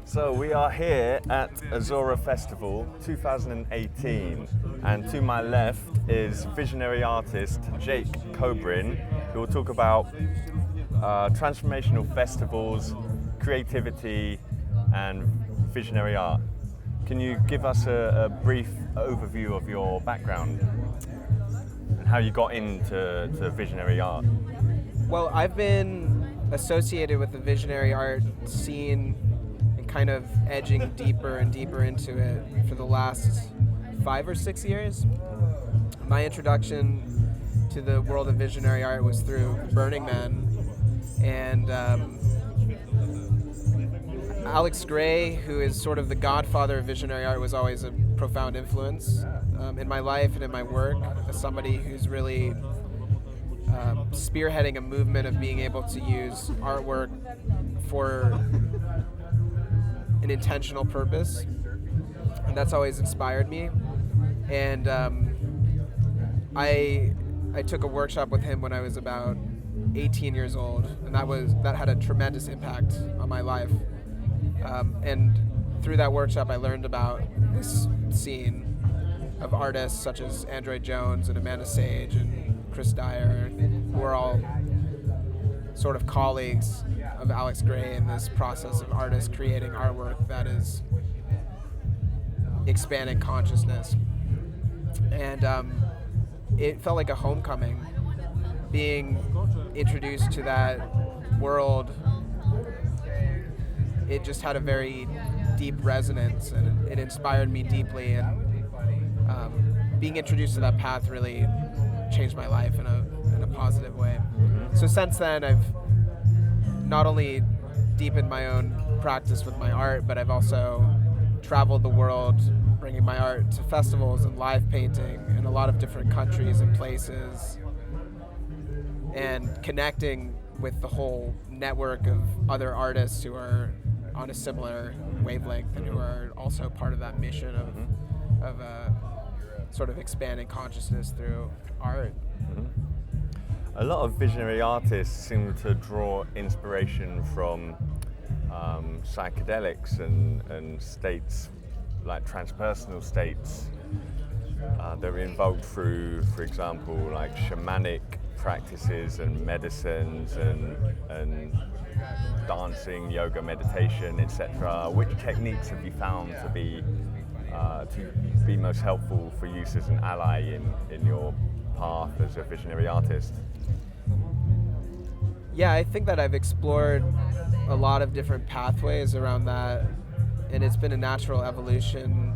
So we are here at Azora Festival 2018, and to my left is visionary artist Jake Kobrin, who will talk about transformational festivals, creativity, and visionary art. Can you give us a brief overview of your background and how you got into visionary art? Well, I've been associated with the visionary art scene and kind of edging deeper and deeper into it for the last 5 or 6 years. My introduction to the world of visionary art was through Burning Man, and Alex Gray, who is sort of the godfather of visionary art, was always a profound influence in my life and in my work, as somebody who's really spearheading a movement of being able to use artwork for an intentional purpose, and that's always inspired me. And I took a workshop with him when I was about 18 years old, and that had a tremendous impact on my life. And through that workshop, I learned about this scene of artists such as Android Jones and Amanda Sage and Chris Dyer, who are all sort of colleagues of Alex Gray in this process of artists creating artwork that is expanding consciousness. And it felt like a homecoming, being introduced to that world. It just had a very deep resonance, and it inspired me deeply, and being introduced to that path really changed my life in a positive way. So since then, I've not only deepened my own practice with my art, but I've also traveled the world bringing my art to festivals and live painting in a lot of different countries and places, and connecting with the whole network of other artists who are on a similar wavelength and who are also part of that mission of sort of expanding consciousness through art. A lot of visionary artists seem to draw inspiration from psychedelics and states like transpersonal states. They're invoked through, for example, like shamanic practices and medicines and dancing, yoga, meditation, etc. Which techniques have you found to be most helpful for use as an ally in your path as a visionary artist? Yeah, I think that I've explored a lot of different pathways around that, and it's been a natural evolution.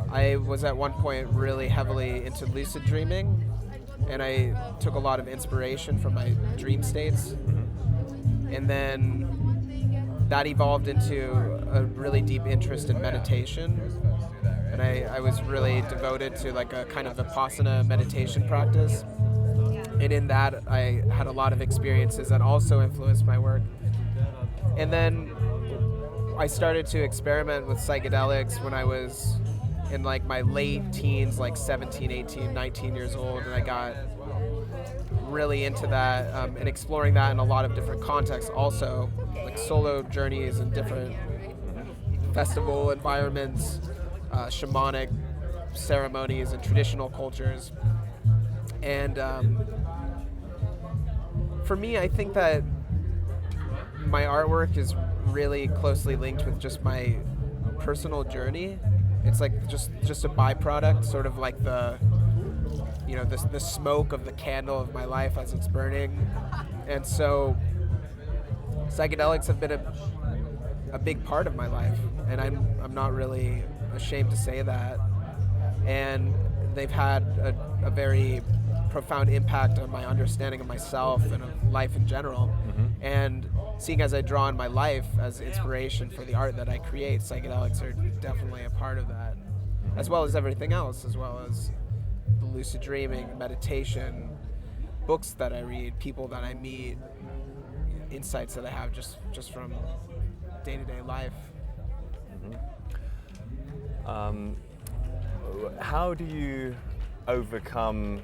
I was at one point really heavily into lucid dreaming, and I took a lot of inspiration from my dream states. And then that evolved into a really deep interest in meditation. And I was really devoted to like a kind of Vipassana meditation practice. And in that, I had a lot of experiences that also influenced my work. And then I started to experiment with psychedelics when I was in like my late teens, like 17, 18, 19 years old, and I got really into that and exploring that in a lot of different contexts also, like solo journeys in different festival environments, shamanic ceremonies and traditional cultures. And for me, I think that my artwork is really closely linked with just my personal journey. It's like just a byproduct, sort of like the smoke of the candle of my life as it's burning. And so psychedelics have been a big part of my life, and I'm not really ashamed to say that. And they've had a very profound impact on my understanding of myself and of life in general. And seeing as I draw on my life as inspiration for the art that I create, psychedelics are definitely a part of that, as well as everything else, as well as the lucid dreaming, meditation, books that I read, people that I meet, insights that I have just from day-to-day life. How do you overcome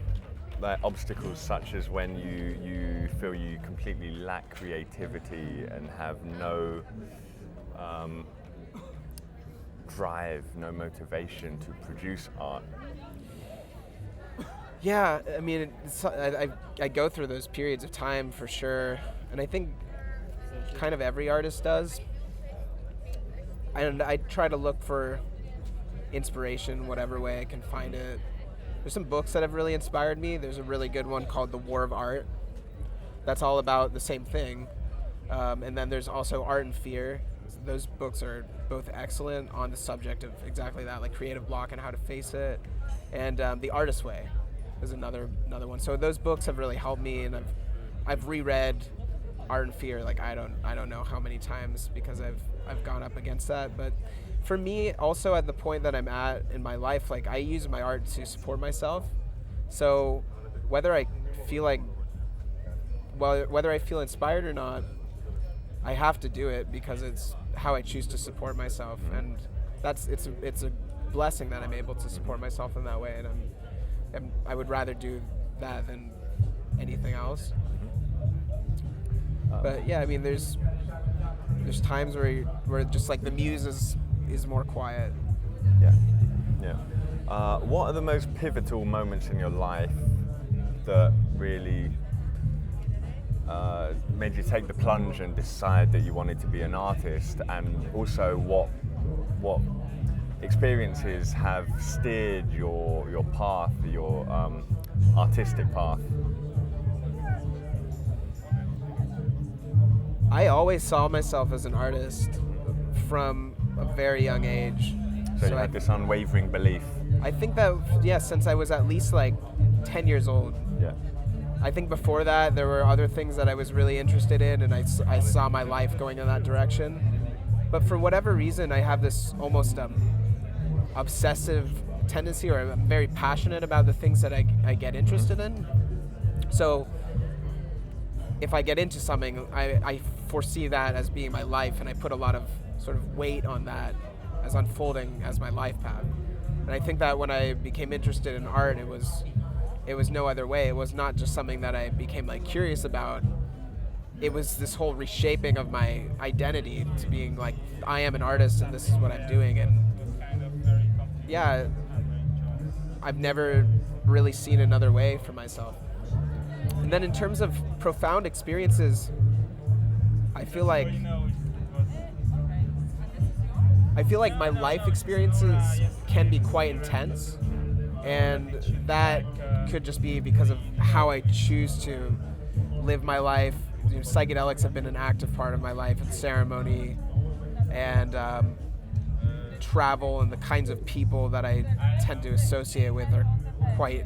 like obstacles such as when you feel you completely lack creativity and have no drive, no motivation to produce art? Yeah, I mean, I go through those periods of time for sure, and I think kind of every artist does. And I try to look for inspiration whatever way I can find it. There's some books that have really inspired me. There's a really good one called The War of Art. That's all about the same thing. And then there's also Art and Fear. Those books are both excellent on the subject of exactly that, like creative block and how to face it. And The Artist's Way is another one. So those books have really helped me, and I've reread Art and Fear like I don't know how many times, because I've gone up against that. But for me, also at the point that I'm at in my life, like I use my art to support myself. So whether I feel inspired or not, I have to do it because it's how I choose to support myself, and it's a blessing that I'm able to support myself in that way, and I would rather do that than anything else. But yeah, I mean, there's times where just like the muse is more quiet. Yeah. What are the most pivotal moments in your life that really made you take the plunge and decide that you wanted to be an artist? And also, what experiences have steered your path, your artistic path? I always saw myself as an artist from a very young age. So you had this unwavering belief. I think that, yeah, since I was at least like 10 years old. Yeah. I think before that there were other things that I was really interested in, and I saw my life going in that direction. But for whatever reason, I have this almost obsessive tendency, or I'm very passionate about the things that I get interested in. So if I get into something, I foresee that as being my life, and I put a lot of sort of weight on that as unfolding as my life path. And I think that when I became interested in art, it was no other way. It was not just something that I became like curious about. It was this whole reshaping of my identity to being like, I am an artist and this is what I'm doing. And yeah, I've never really seen another way for myself. And then in terms of profound experiences, I feel like my life experiences can be quite intense, and that could just be because of how I choose to live my life. You know, psychedelics have been an active part of my life, and ceremony, and travel, and the kinds of people that I tend to associate with are quite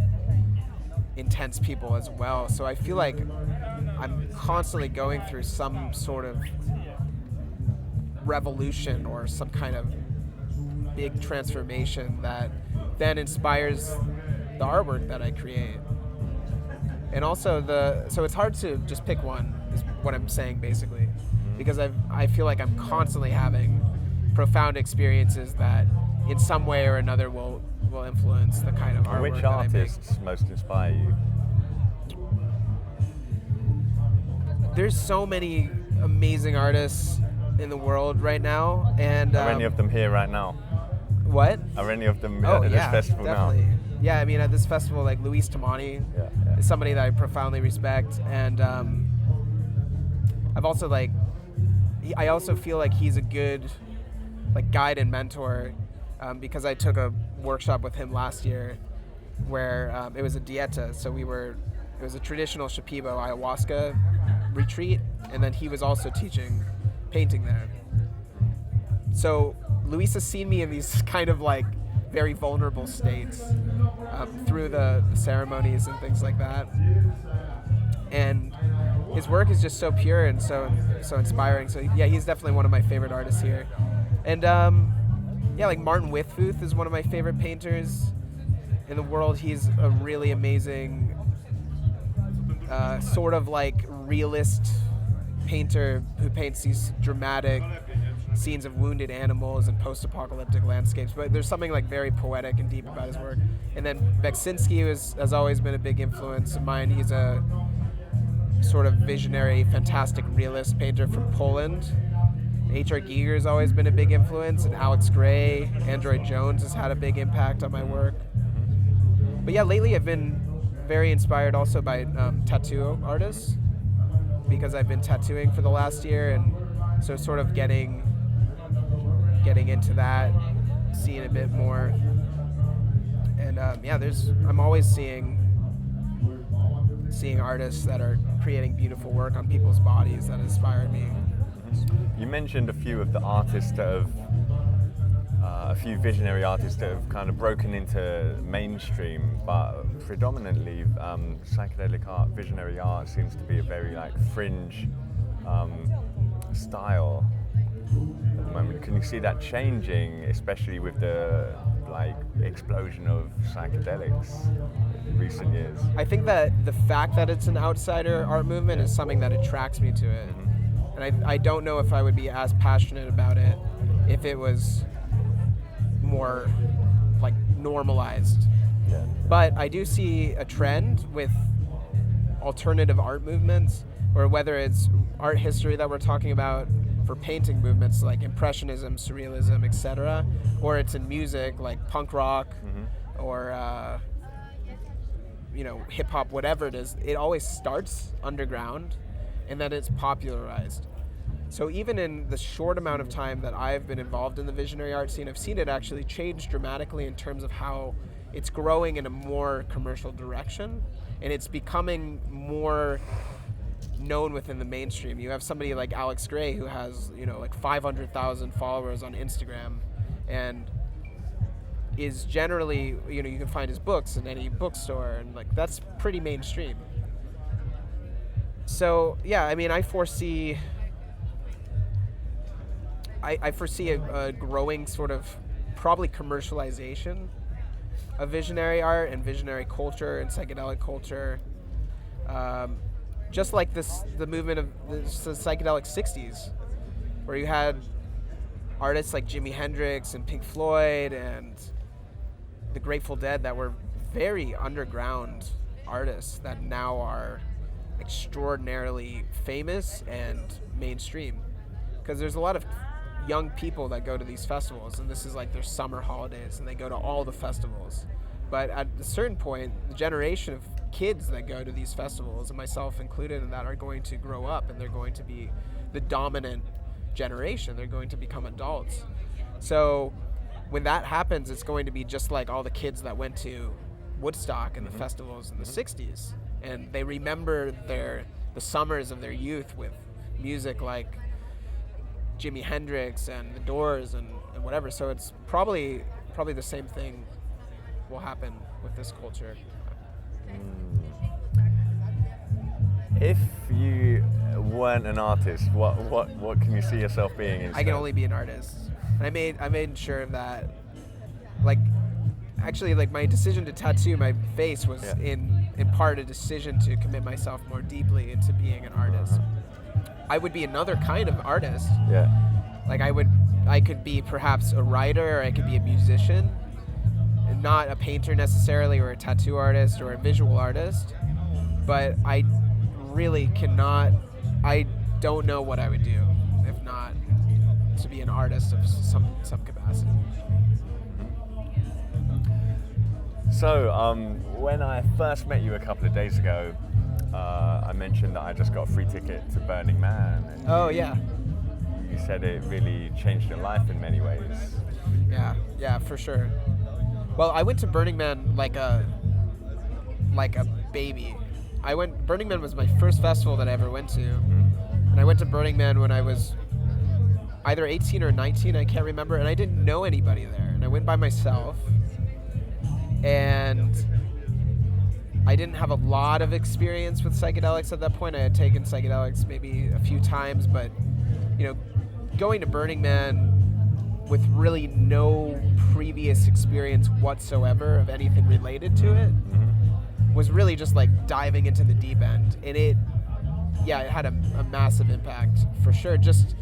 intense people as well. So I feel like I'm constantly going through some sort of revolution or some kind of big transformation that then inspires the artwork that I create. And also so it's hard to just pick one, is what I'm saying basically, because I feel like I'm constantly having profound experiences that in some way or another will influence the kind of artwork Which that I make. artists most inspire you? There's so many amazing artists in the world right now, and Are any of them here right now? What? Are any of them Oh at yeah, this festival definitely. now? Yeah, I mean at this festival, like Luis Tamani is somebody that I profoundly respect, and I've also I also feel like he's a good like guide and mentor, because I took a workshop with him last year where it was a dieta, so it was a traditional Shipibo ayahuasca retreat, and then he was also teaching painting there. So Luis has seen me in these kind of like very vulnerable states through the ceremonies and things like that, and his work is just so pure and so inspiring. So yeah, he's definitely one of my favorite artists here. And yeah, like Martin Whitfuth is one of my favorite painters in the world. He's a really amazing sort of like realist painter who paints these dramatic scenes of wounded animals and post-apocalyptic landscapes, but there's something like very poetic and deep about his work. And then Beksinski has always been a big influence of mine. He's a sort of visionary, fantastic realist painter from Poland, H.R. Giger's always been a big influence, and Alex Gray, Android Jones has had a big impact on my work. But yeah, lately I've been very inspired also by tattoo artists, because I've been tattooing for the last year, and so sort of getting into that, seeing a bit more. And I'm always seeing artists that are creating beautiful work on people's bodies that inspire me. You mentioned a few of the artists that have, a few visionary artists that have kind of broken into mainstream, but predominantly psychedelic art, visionary art seems to be a very like fringe style at the moment. Can you see that changing, especially with the like explosion of psychedelics in recent years? I think that the fact that it's an outsider art movement is something that attracts me to it. And I don't know if I would be as passionate about it if it was more like normalized. Yeah. But I do see a trend with alternative art movements, or whether it's art history that we're talking about for painting movements like Impressionism, Surrealism, etc., or it's in music like punk rock or hip hop, whatever it is. It always starts underground and then it's popularized. So even in the short amount of time that I've been involved in the visionary art scene, I've seen it actually change dramatically in terms of how it's growing in a more commercial direction, and it's becoming more known within the mainstream. You have somebody like Alex Gray who has, like 500,000 followers on Instagram, and is generally, you can find his books in any bookstore, and like that's pretty mainstream. So yeah, I mean, I foresee a growing sort of probably commercialization of visionary art and visionary culture and psychedelic culture. Just like the movement of the psychedelic 60s, where you had artists like Jimi Hendrix and Pink Floyd and the Grateful Dead that were very underground artists that now are extraordinarily famous and mainstream. Because there's a lot of young people that go to these festivals, and this is like their summer holidays, and they go to all the festivals. But at a certain point, the generation of kids that go to these festivals, and myself included in that, are going to grow up, and they're going to be the dominant generation. They're going to become adults. So when that happens, it's going to be just like all the kids that went to Woodstock and the festivals in the 60s, and they remember the summers of their youth with music like Jimi Hendrix and the Doors and whatever. So it's probably the same thing will happen with this culture. If you weren't an artist, what can you see yourself being instead? I can only be an artist. And I made sure that, like, actually, like, my decision to tattoo my face was in part a decision to commit myself more deeply into being an artist. I would be another kind of artist. Yeah. Like I could be perhaps a writer, or I could be a musician, and not a painter necessarily, or a tattoo artist, or a visual artist. But I really I don't know what I would do if not to be an artist of some capacity. So, when I first met you a couple of days ago, I mentioned that I just got a free ticket to Burning Man. And you said it really changed your life in many ways. Yeah, for sure. Well, I went to Burning Man like a baby. Burning Man was my first festival that I ever went to. And I went to Burning Man when I was either 18 or 19, I can't remember, and I didn't know anybody there. And I went by myself. And I didn't have a lot of experience with psychedelics at that point. I had taken psychedelics maybe a few times, but going to Burning Man with really no previous experience whatsoever of anything related to it was really just like diving into the deep end. And it had a massive impact for sure, just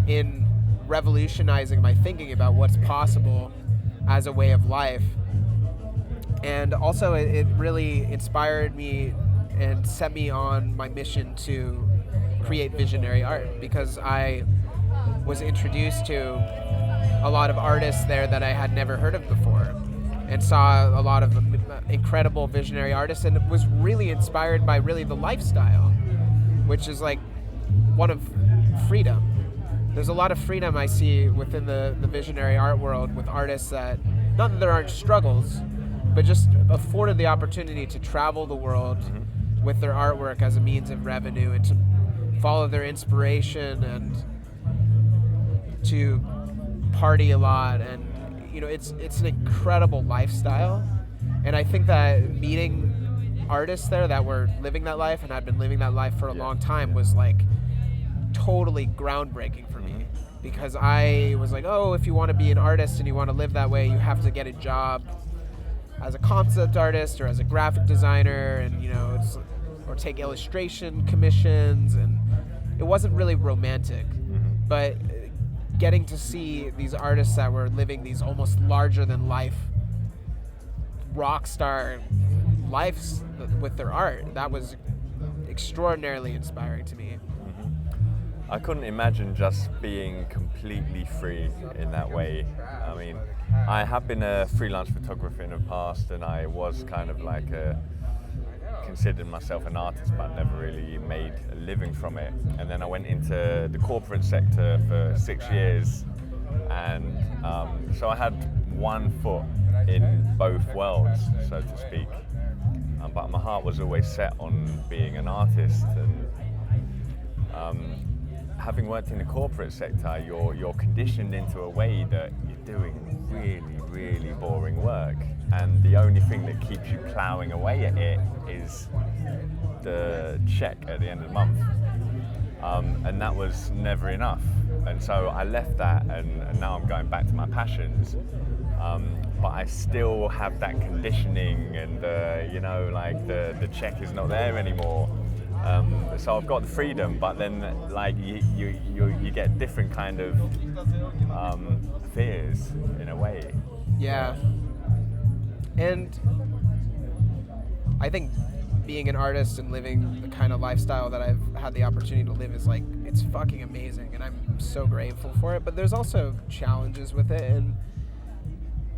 in revolutionizing my thinking about what's possible as a way of life. And also it really inspired me and set me on my mission to create visionary art, because I was introduced to a lot of artists there that I had never heard of before, and saw a lot of incredible visionary artists, and was really inspired by really the lifestyle, which is like one of freedom. There's a lot of freedom I see within the visionary art world with artists that, not that there aren't struggles, but just afforded the opportunity to travel the world with their artwork as a means of revenue, and to follow their inspiration, and to party a lot. And it's an incredible lifestyle, and I think that meeting artists there that were living that life and had been living that life for a long time was like totally groundbreaking for me, because I was like, oh, if you want to be an artist and you want to live that way, you have to get a job as a concept artist or as a graphic designer, and or take illustration commissions, and it wasn't really romantic. But getting to see these artists that were living these almost larger than life rock star lives with their art, that was extraordinarily inspiring to me. I couldn't imagine just being completely free in that way. I mean, I have been a freelance photographer in the past, and I was kind of like considered myself an artist, but never really made a living from it. And then I went into the corporate sector for 6 years, and so I had one foot in both worlds, so to speak. But my heart was always set on being an artist, and having worked in the corporate sector, you're conditioned into a way that you're doing really, really boring work, and the only thing that keeps you ploughing away at it is the check at the end of the month, and that was never enough. And so I left that, and now I'm going back to my passions, but I still have that conditioning, and the check is not there anymore. So I've got the freedom, but then like you get different kind of fears in a way. Yeah. And I think being an artist and living the kind of lifestyle that I've had the opportunity to live is like, it's fucking amazing, and I'm so grateful for it. But there's also challenges with it, and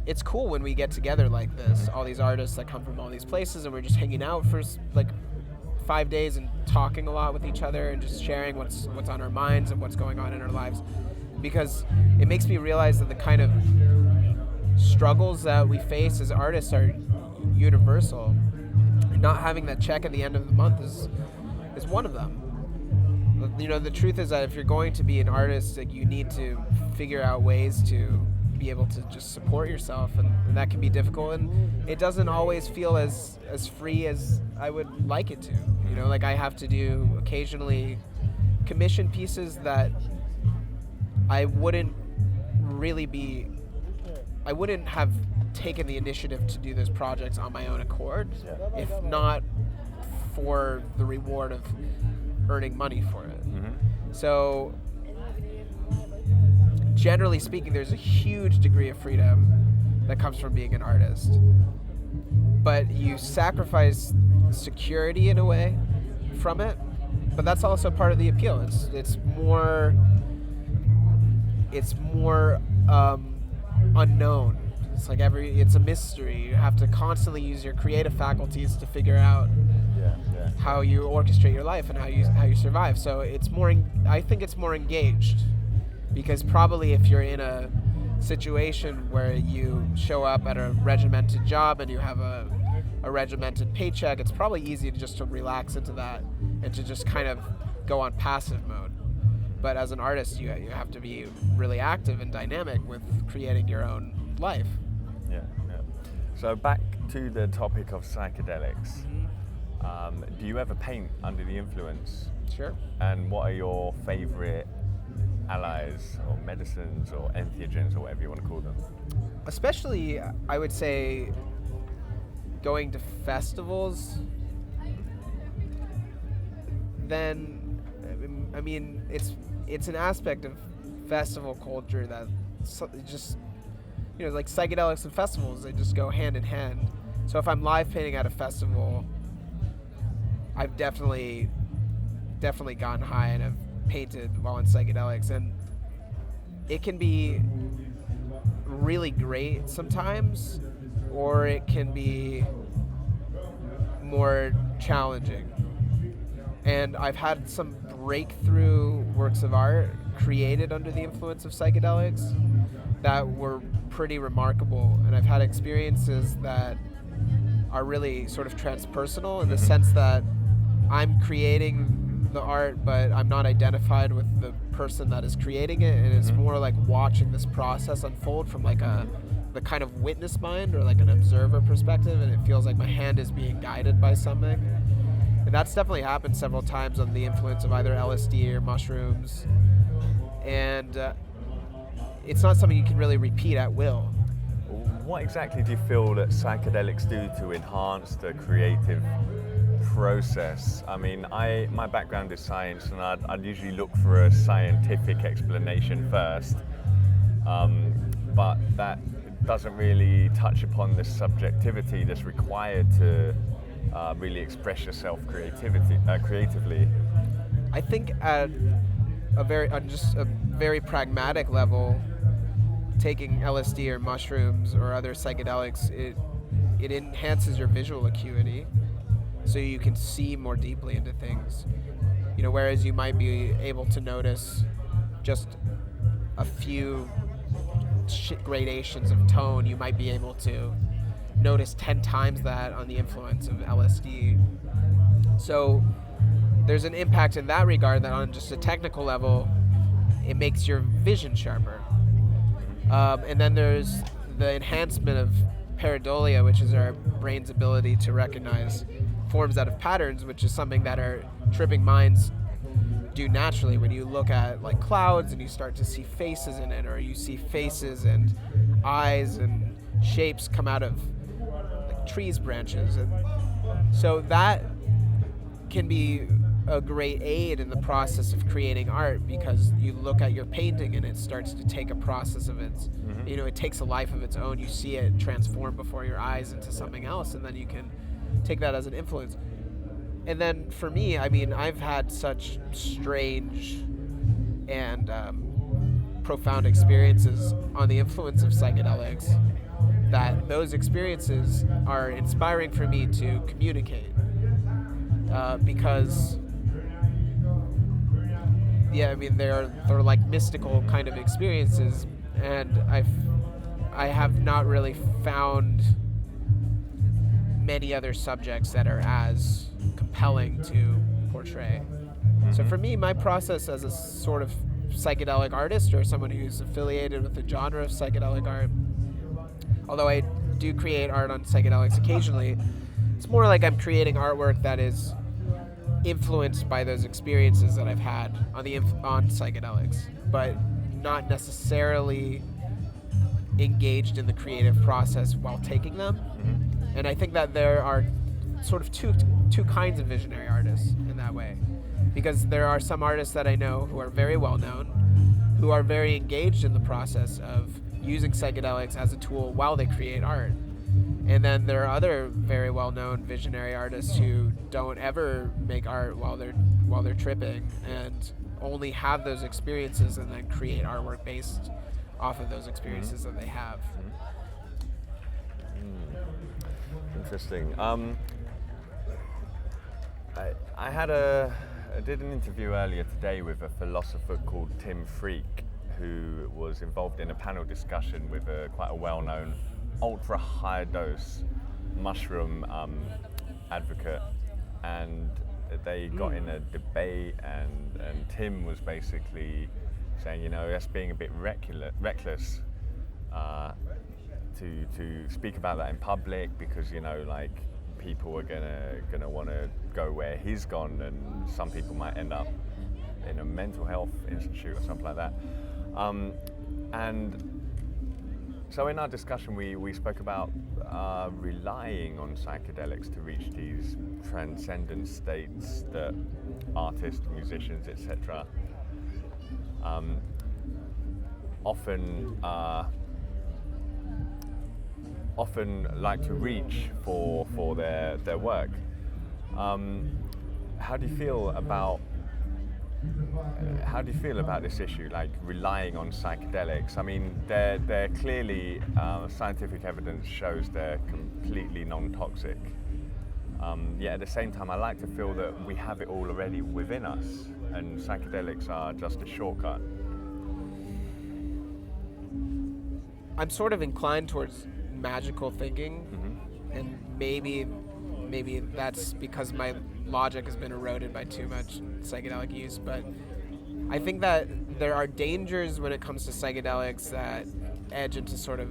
it's cool when we get together like this, all these artists that come from all these places, and we're just hanging out for like 5 days and talking a lot with each other and just sharing what's on our minds and what's going on in our lives, because it makes me realize that the kind of struggles that we face as artists are universal. Not having that check at the end of the month is one of them. The truth is that if you're going to be an artist, like, you need to figure out ways to be able to just support yourself, and that can be difficult, and it doesn't always feel as free as I would like it to. Like, I have to do occasionally commission pieces that I wouldn't have taken the initiative to do those projects on my own accord, if not for the reward of earning money for it. So generally speaking, there's a huge degree of freedom that comes from being an artist, but you sacrifice security in a way from it. But that's also part of the appeal. It's more unknown. It's like it's a mystery. You have to constantly use your creative faculties to figure out how you orchestrate your life and how you survive. So I think it's more engaged, because probably if you're in a situation where you show up at a regimented job and you have a regimented paycheck, it's probably easy to relax into that and to just kind of go on passive mode. But as an artist, you have to be really active and dynamic with creating your own life. Yeah. So back to the topic of psychedelics. Do you ever paint under the influence? Sure. And what are your favorite allies or medicines or entheogens or whatever you want to call them? Especially, I would say, going to festivals. Then, I mean, it's an aspect of festival culture that just, like psychedelics and festivals, they just go hand in hand. So if I'm live painting at a festival, I've definitely gotten high and have painted while in psychedelics. And it can be really great sometimes, or it can be more challenging. And I've had some breakthrough works of art created under the influence of psychedelics that were pretty remarkable. And I've had experiences that are really sort of transpersonal in the sense that I'm creating the art, but I'm not identified with the person that is creating it. And it's more like watching this process unfold from like the kind of witness mind or like an observer perspective. And it feels like my hand is being guided by something. And that's definitely happened several times on the influence of either LSD or mushrooms. And it's not something you can really repeat at will. What exactly do you feel that psychedelics do to enhance the creative process? I mean, my background is science, and I'd usually look for a scientific explanation first, but that doesn't really touch upon the subjectivity that's required to really express yourself creatively. I think at just a very pragmatic level, taking LSD or mushrooms or other psychedelics, it enhances your visual acuity, so you can see more deeply into things. You know, whereas you might be able to notice just a few gradations of tone, you might be able to notice 10 times that on the influence of LSD. So there's an impact in that regard, that on just a technical level, it makes your vision sharper. And then there's the enhancement of pareidolia, which is our brain's ability to recognize forms out of patterns, which is something that our tripping minds do naturally. When you look at like clouds and you start to see faces in it, or you see faces and eyes and shapes come out of like trees branches, and so that can be a great aid in the process of creating art, because you look at your painting and it starts to take a process of its, you know, it takes a life of its own. You see it transform before your eyes into something else, and then you can take that as an influence. And then for me, I mean, I've had such strange and profound experiences on the influence of psychedelics that those experiences are inspiring for me to communicate, because I mean, they're like mystical kind of experiences, and I have not really found many other subjects that are as compelling to portray. So for me, my process as a sort of psychedelic artist, or someone who's affiliated with the genre of psychedelic art, although I do create art on psychedelics occasionally, it's more like I'm creating artwork that is influenced by those experiences that I've had on psychedelics, but not necessarily engaged in the creative process while taking them. And I think that there are sort of two kinds of visionary artists in that way, because there are some artists that I know who are very well known, who are very engaged in the process of using psychedelics as a tool while they create art. And then there are other very well-known visionary artists who don't ever make art while they're tripping, and only have those experiences and then create artwork based off of those experiences that they have. Interesting. I did an interview earlier today with a philosopher called Tim Freak, who was involved in a panel discussion with quite a well-known ultra high dose mushroom advocate, and they got in a debate, and Tim was basically saying, you know, that's being a bit reckless to speak about that in public, because, you know, like, people are gonna want to go where he's gone, and some people might end up in a mental health institute or something like that. And so in our discussion, we spoke about relying on psychedelics to reach these transcendent states that artists, musicians, etc. often like to reach for their work. How do you feel about How do you feel about this issue, like relying on psychedelics? I mean, they're clearly scientific evidence shows they're completely non-toxic. Yet at the same time, I like to feel that we have it all already within us, and psychedelics are just a shortcut. I'm sort of inclined towards magical thinking, and maybe that's because my logic has been eroded by too much psychedelic use, but I think that there are dangers when it comes to psychedelics that edge into sort of,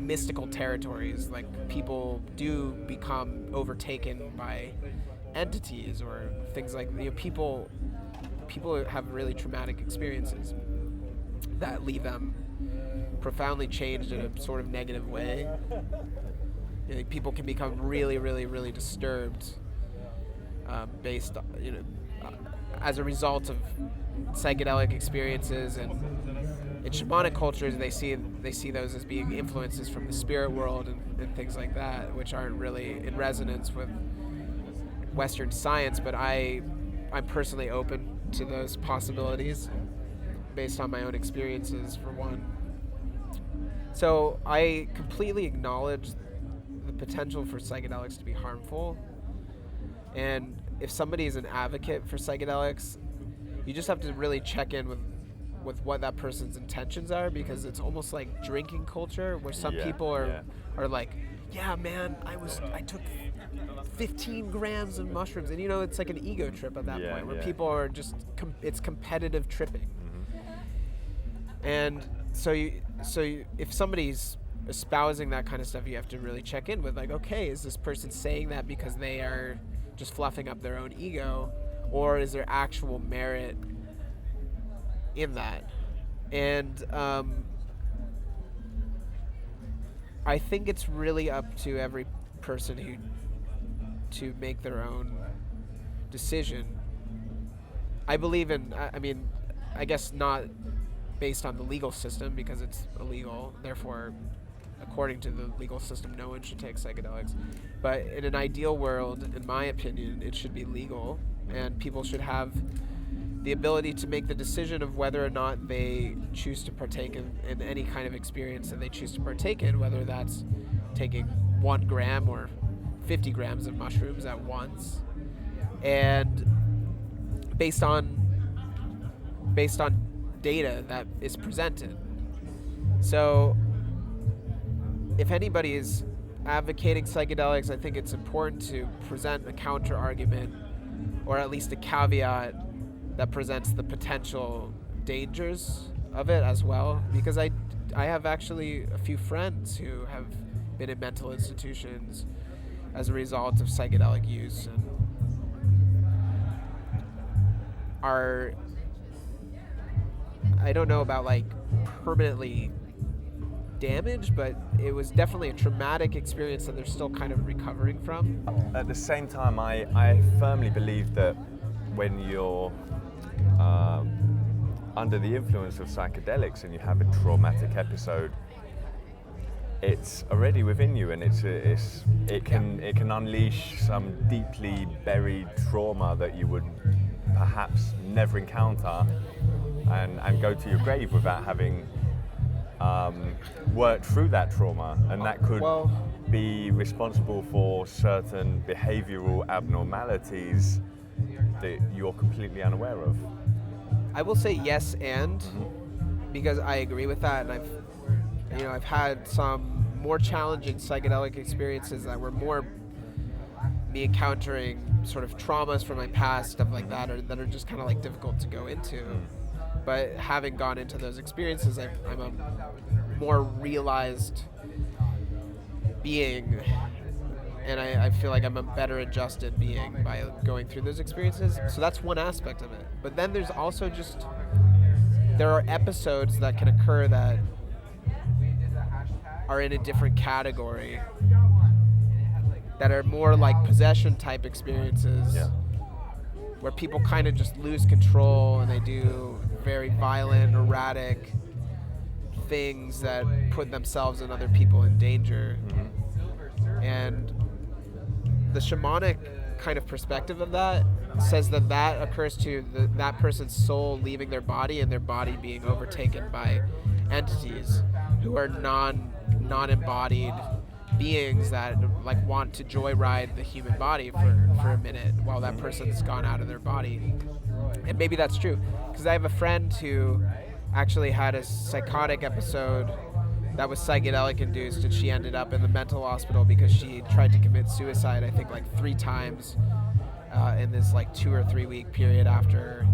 mystical territories. Like, people do become overtaken by entities or things like, people have really traumatic experiences that leave them profoundly changed in a sort of negative way. People can become really, really, really disturbed based on, as a result of psychedelic experiences, and in shamanic cultures they see those as being influences from the spirit world and things like that, which aren't really in resonance with Western science. But I'm personally open to those possibilities based on my own experiences, for one. So I completely acknowledge the potential for psychedelics to be harmful, and if somebody is an advocate for psychedelics, you just have to really check in with what that person's intentions are, because it's almost like drinking culture, where some people are like, yeah man, I took 15 grams of mushrooms, and it's like an ego trip at that point, where people are just it's competitive tripping. And so if somebody's espousing that kind of stuff, you have to really check in with, like, okay, is this person saying that because they are just fluffing up their own ego, or is there actual merit in that? And I think it's really up to every person to make their own decision. I believe in, I guess not based on the legal system, because it's illegal, therefore according to the legal system no one should take psychedelics, but in an ideal world, in my opinion, it should be legal, and people should have the ability to make the decision of whether or not they choose to partake in any kind of experience that they choose to partake in, whether that's taking 1 gram or 50 grams of mushrooms at once, and based on data that is presented. So if anybody is advocating psychedelics, I think it's important to present a counter argument, or at least a caveat that presents the potential dangers of it as well, because I have actually a few friends who have been in mental institutions as a result of psychedelic use, and are, I don't know about like permanently damaged, but it was definitely a traumatic experience that they're still kind of recovering from. At the same time, I firmly believe that when you're under the influence of psychedelics and you have a traumatic episode, it's already within you, and it can unleash some deeply buried trauma that you would perhaps never encounter, and go to your grave without having worked through that trauma, and that could be responsible for certain behavioral abnormalities that you're completely unaware of. I will say yes, and because I agree with that, and I've had some more challenging psychedelic experiences that were more me encountering sort of traumas from my past, stuff like that, or that are just kind of like difficult to go into. But having gone into those experiences, I'm a more realized being, and I feel like I'm a better adjusted being by going through those experiences. So that's one aspect of it. But then there's also there are episodes that can occur that are in a different category, that are more like possession type experiences, where people kind of just lose control and they do very violent, erratic things that put themselves and other people in danger. And the shamanic kind of perspective of that says that occurs to that person's soul leaving their body and their body being overtaken by entities who are non-embodied beings that like want to joyride the human body for a minute while that person's gone out of their body. And maybe that's true, because I have a friend who actually had a psychotic episode that was psychedelic induced, and she ended up in the mental hospital because she tried to commit suicide, I think like 3 times in this like 2 or 3 week period after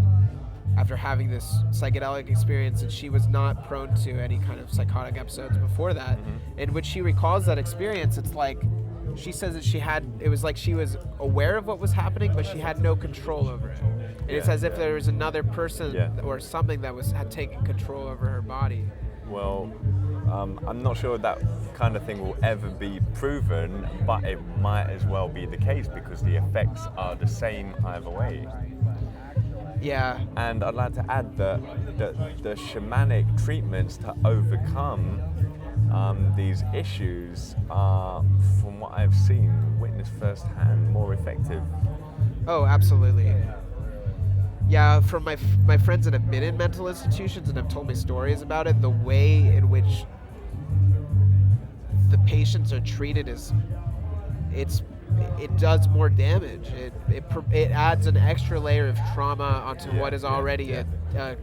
having this psychedelic experience. And she was not prone to any kind of psychotic episodes before that. And when she recalls that experience, it's like she says that it was like she was aware of what was happening, but she had no control over it. And it's as if there was another person or something that had taken control over her body. Well, I'm not sure that kind of thing will ever be proven, but it might as well be the case because the effects are the same either way. Yeah. And I'd like to add that the shamanic treatments to overcome these issues are, from what I've seen, witnessed firsthand, more effective. Oh, absolutely. Yeah, from my friends that have been in mental institutions and have told me stories about it, the way in which the patients are treated it does more damage. It adds an extra layer of trauma onto what is already a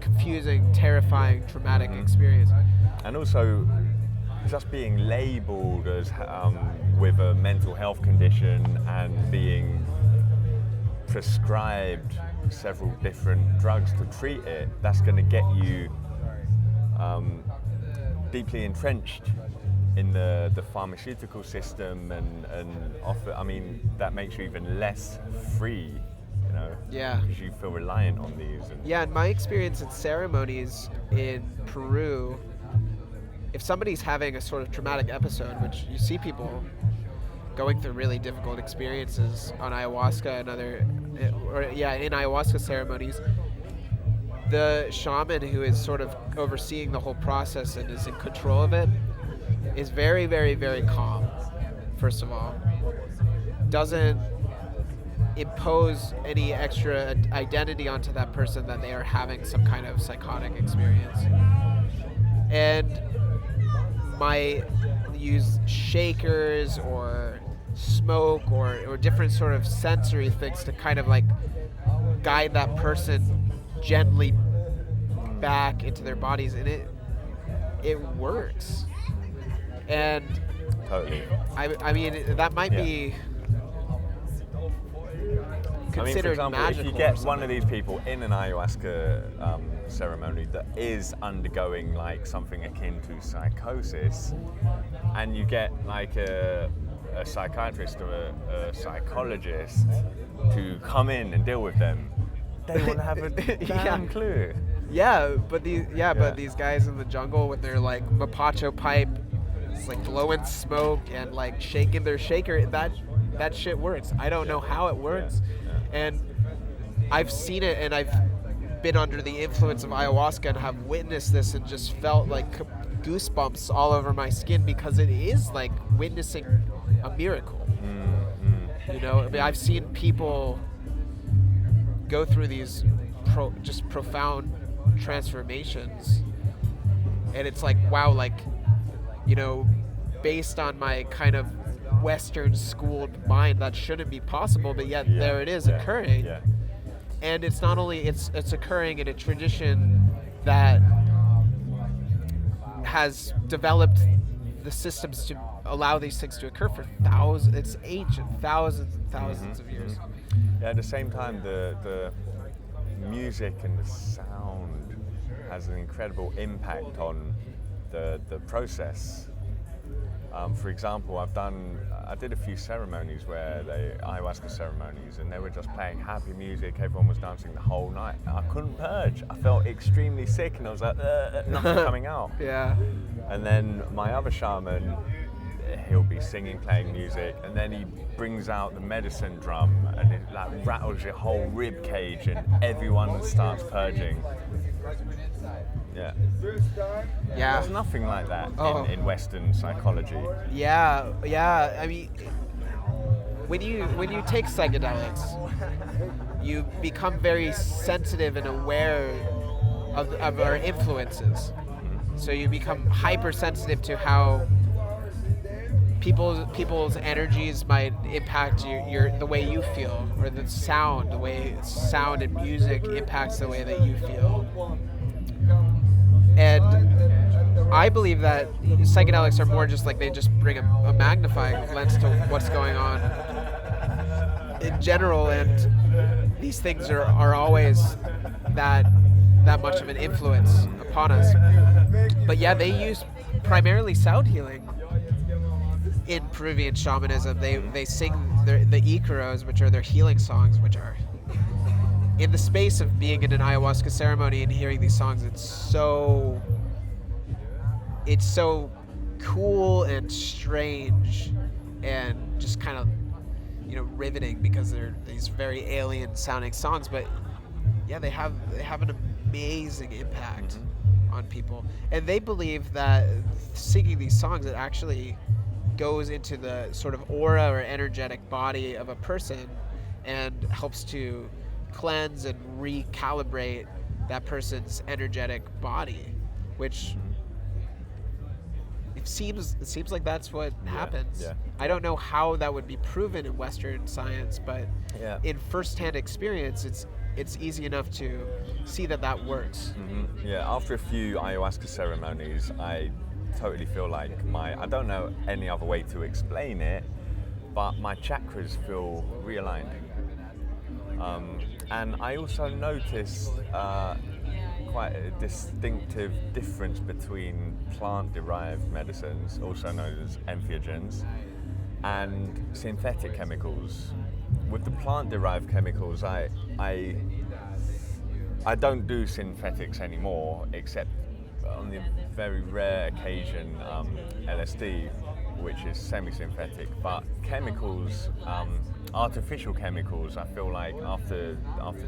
confusing, terrifying, traumatic experience. And also, just being labelled as with a mental health condition and being prescribed several different drugs to treat it, that's going to get you deeply entrenched in the pharmaceutical system, and often, I mean, that makes you even less free, you know, because you feel reliant on these. In my experience in ceremonies in Peru, if somebody's having a sort of traumatic episode, which you see people going through really difficult experiences on ayahuasca and in ayahuasca ceremonies, the shaman who is sort of overseeing the whole process and is in control of it is very, very, very calm, first of all. Doesn't impose any extra identity onto that person that they are having some kind of psychotic experience. And might use shakers or smoke or different sort of sensory things to kind of like guide that person gently back into their bodies, and it works. And totally. I mean, that might be considered for example, magical. if you get one of these people in an ayahuasca ceremony that is undergoing like something akin to psychosis, and you get like a psychiatrist or a psychologist to come in and deal with them, they won't have a damn clue. But these guys in the jungle with their like mapacho pipe, it's like blowing smoke and like shaking their shaker, that shit works. I don't know how it works. And I've seen it, and I've been under the influence of ayahuasca and have witnessed this and just felt like goosebumps all over my skin, because it is like witnessing a miracle. You know, I mean, I've seen people go through these just profound transformations, and it's like, wow, like, you know, based on my kind of Western schooled mind, that shouldn't be possible, but yet there it is occurring. And it's not only it's occurring in a tradition that has developed the systems to allow these things to occur for thousands, it's ancient, thousands and thousands of years. At the same time, the music and the sound has an incredible impact on the process. For example, I did a few ceremonies ayahuasca ceremonies, and they were just playing happy music. Everyone was dancing the whole night. I couldn't purge. I felt extremely sick, and I was like, nothing coming out. And then my other shaman, he'll be singing, playing music, and then he brings out the medicine drum, and it like rattles your whole rib cage, and everyone starts purging. There's nothing like that in Western psychology. I mean, when you take psychedelics, you become very sensitive and aware of our influences. So you become hypersensitive to how people's energies might impact the way you feel, or the way sound and music impacts the way that you feel. And I believe that psychedelics are more just like they just bring a magnifying lens to what's going on in general, and these things are always that much of an influence upon us. But yeah, they use primarily sound healing in Peruvian shamanism. They sing the Icaros, which are their healing songs, which are in the space of being in an ayahuasca ceremony and hearing these songs. It's so cool and strange and just kind of riveting, because they're these very alien sounding songs, but yeah, they have an amazing impact on people. And they believe that singing these songs, it actually goes into the sort of aura or energetic body of a person and helps to cleanse and recalibrate that person's energetic body, which it seems like that's what happens. Yeah. I don't know how that would be proven in Western science, but in first-hand experience, it's easy enough to see that works. Yeah, after a few ayahuasca ceremonies, I totally feel like I don't know any other way to explain it, but my chakras feel realigned. And I also noticed quite a distinctive difference between plant-derived medicines, also known as entheogens, and synthetic chemicals. With the plant-derived chemicals, I don't do synthetics anymore, except on the very rare occasion LSD, which is semi-synthetic. But chemicals, artificial chemicals, I feel like after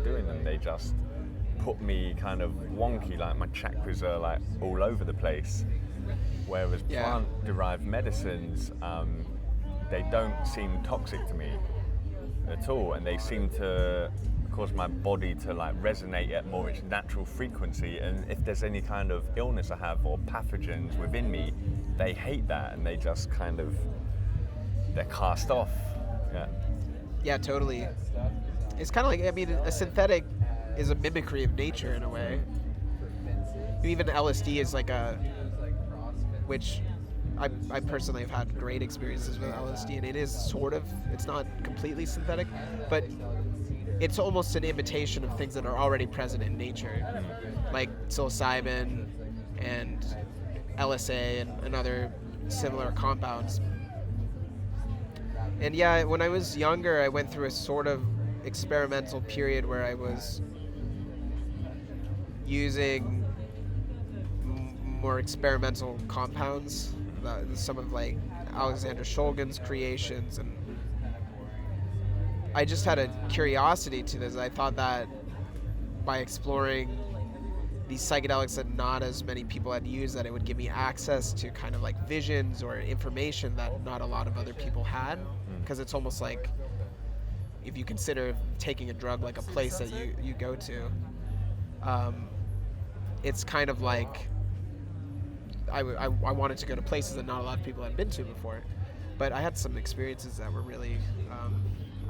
doing them, they just put me kind of wonky, like my chakras are like all over the place. Whereas plant-derived medicines, they don't seem toxic to me at all, and they seem to cause my body to like resonate at more its natural frequency. And if there's any kind of illness I have or pathogens within me, they hate that and they just kind of, they're cast off. Yeah, totally. It's kind of like, I mean, a synthetic is a mimicry of nature in a way. Even LSD is like which I personally have had great experiences with LSD, and it is it's not completely synthetic, but it's almost an imitation of things that are already present in nature, like psilocybin and LSA and other similar compounds. And yeah, when I was younger, I went through a sort of experimental period where I was using more experimental compounds, some of like Alexander Shulgin's creations, and I just had a curiosity to this. I thought that by exploring these psychedelics that not as many people had used, that it would give me access to kind of like visions or information that not a lot of other people had, because it's almost like, if you consider taking a drug like a place that you go to, it's kind of like I wanted to go to places that not a lot of people had been to before. But I had some experiences that were really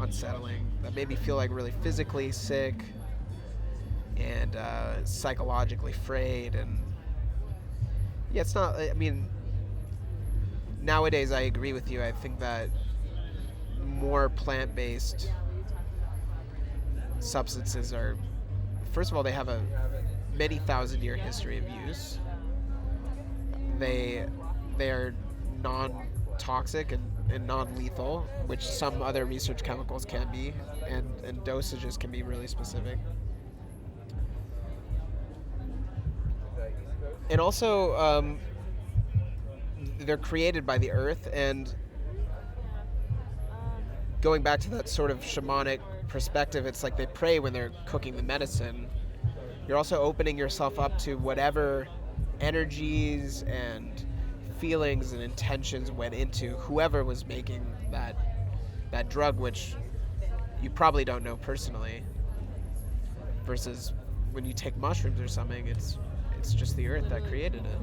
unsettling, that made me feel like really physically sick and psychologically frayed. And yeah, it's not, I mean, nowadays I agree with you. I think that more plant-based substances are, first of all, they have a many thousand-year history of use. They are non-toxic and non-lethal, which some other research chemicals can be, and dosages can be really specific. And also, they're created by the earth, and going back to that sort of shamanic perspective, it's like they pray when they're cooking the medicine. You're also opening yourself up to whatever energies and feelings and intentions went into whoever was making that drug, which you probably don't know personally. versus when you take mushrooms or something, it's just the earth that created it.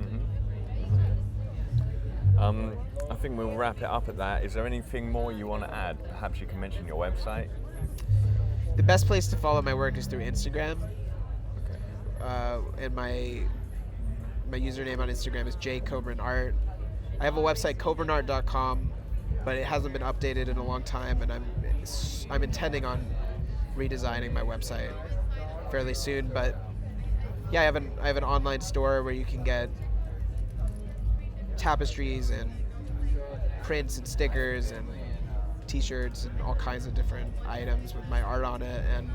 I think we'll wrap it up at that. Is there anything more you want to add? Perhaps you can mention your website. The best place to follow my work is through Instagram. And my username on Instagram is Jake Kobrin Art. I have a website, kobrinart.com, but it hasn't been updated in a long time, and I'm intending on redesigning my website fairly soon. But yeah, I have an online store where you can get tapestries and prints and stickers and t-shirts and all kinds of different items with my art on it. And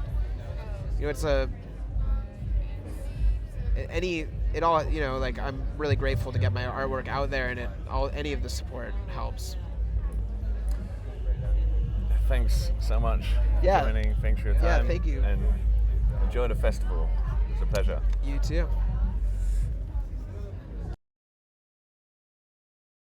it's like I'm really grateful to get my artwork out there, and any of the support helps. Thanks so much for joining. Thanks for your time. Yeah, thank you. And enjoy the festival. It's a pleasure. You too.